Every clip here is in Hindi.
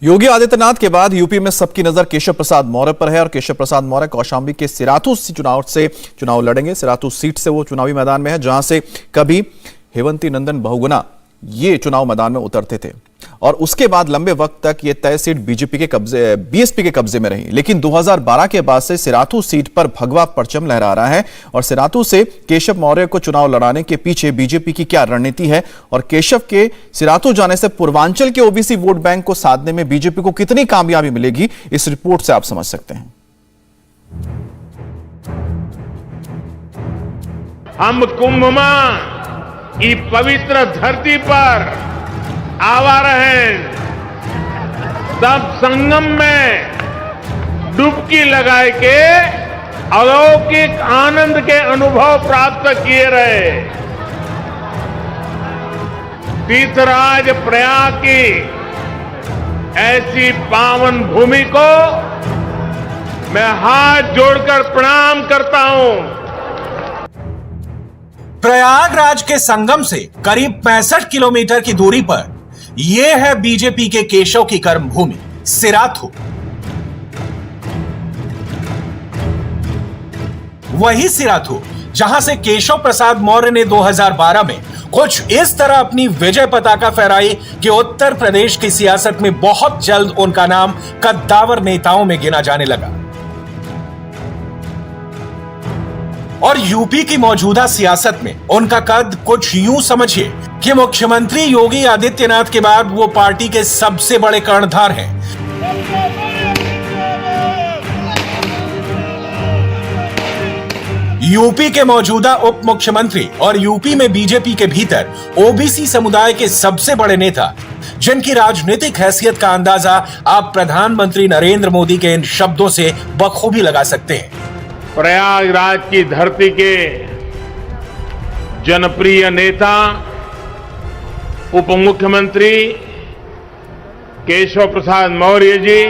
योगी आदित्यनाथ के बाद यूपी में सबकी नजर केशव प्रसाद मौर्य पर है और केशव प्रसाद मौर्य कौशाम्बी के सिराथू से चुनाव लड़ेंगे। सिराथू सीट से वो चुनावी मैदान में है जहां से कभी हेवंती नंदन बहुगुणा ये चुनाव मैदान में उतरते थे और उसके बाद लंबे वक्त तक ये तय सीट बीएसपी के कब्जे में रही। लेकिन 2012 के बाद से सिराथू सीट पर भगवा परचम लहरा रहा है और सिराथू से केशव मौर्य को चुनाव लड़ाने के पीछे बीजेपी की क्या रणनीति है और केशव के सिराथू जाने से पूर्वांचल के ओबीसी वोट बैंक को साधने में बीजेपी को कितनी कामयाबी मिलेगी, इस रिपोर्ट से आप समझ सकते हैं। हम कुंभ में ई पवित्र धरती पर आवा रहे, सब संगम में डुबकी लगाए के अलौकिक आनंद के अनुभव प्राप्त किए रहे। तीर्थराज प्रयाग की ऐसी पावन भूमि को मैं हाथ जोड़कर प्रणाम करता हूं। प्रयागराज के संगम से करीब 65 किलोमीटर की दूरी पर यह है बीजेपी के केशव की कर्मभूमि सिराथू। वही सिराथू जहां से केशव प्रसाद मौर्य ने 2012 में कुछ इस तरह अपनी विजय पताका फहराई कि उत्तर प्रदेश की सियासत में बहुत जल्द उनका नाम कद्दावर नेताओं में गिना जाने लगा। और यूपी की मौजूदा सियासत में उनका कद कुछ यूं समझिए कि मुख्यमंत्री योगी आदित्यनाथ के बाद वो पार्टी के सबसे बड़े कर्णधार हैं। यूपी के मौजूदा उप मुख्यमंत्री और यूपी में बीजेपी के भीतर ओबीसी समुदाय के सबसे बड़े नेता, जिनकी राजनीतिक हैसियत का अंदाजा आप प्रधानमंत्री नरेंद्र मोदी के इन शब्दों से बखूबी लगा सकते हैं। प्रयागराज की धरती के जनप्रिय नेता उप मुख्यमंत्री केशव प्रसाद मौर्य जी,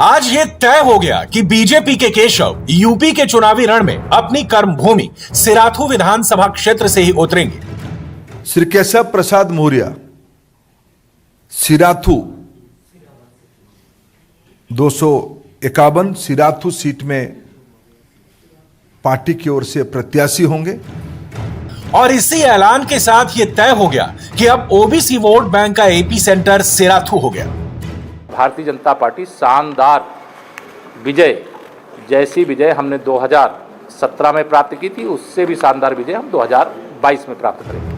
आज ये तय हो गया कि बीजेपी के केशव यूपी के चुनावी रण में अपनी कर्मभूमि सिराथू विधानसभा क्षेत्र से ही उतरेंगे। श्री केशव प्रसाद मौर्य सिराथू 251 सिराथू सीट में पार्टी की ओर से प्रत्याशी होंगे और इसी ऐलान के साथ यह तय हो गया कि अब ओबीसी वोट बैंक का एपी सेंटर सिराथू हो गया। भारतीय जनता पार्टी शानदार विजय, जैसी विजय हमने 2017 में प्राप्त की थी, उससे भी शानदार विजय हम 2022 में प्राप्त करेंगे।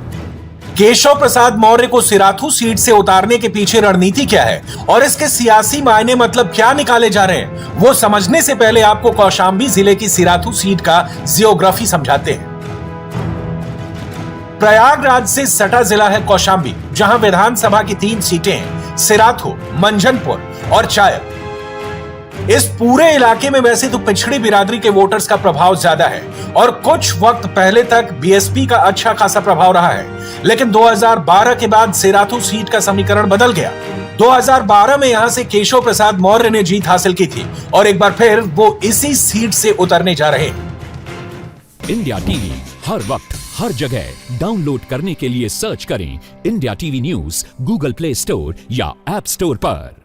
केशव प्रसाद मौर्य को सिराथू सीट से उतारने के पीछे रणनीति क्या है और इसके सियासी मायने मतलब क्या निकाले जा रहे हैं, वो समझने से पहले आपको कौशाम्बी जिले की सिराथू सीट का जियोग्राफी समझाते हैं। प्रयागराज से सटा जिला है कौशाम्बी, जहां विधानसभा की 3 सीटें हैं, सिराथू, मंझनपुर और चायल। इस पूरे इलाके में वैसे तो पिछड़ी बिरादरी के वोटर्स का प्रभाव ज्यादा है और कुछ वक्त पहले तक बीएसपी का अच्छा खासा प्रभाव रहा है, लेकिन 2012 के बाद सिराथू सीट का समीकरण बदल गया। 2012 में यहां से केशव प्रसाद मौर्य ने जीत हासिल की थी और एक बार फिर वो इसी सीट से उतरने जा रहे हैं। इंडिया टीवी हर वक्त हर जगह डाउनलोड करने के लिए सर्च करें India TV news Google play store या ऐप स्टोर पर।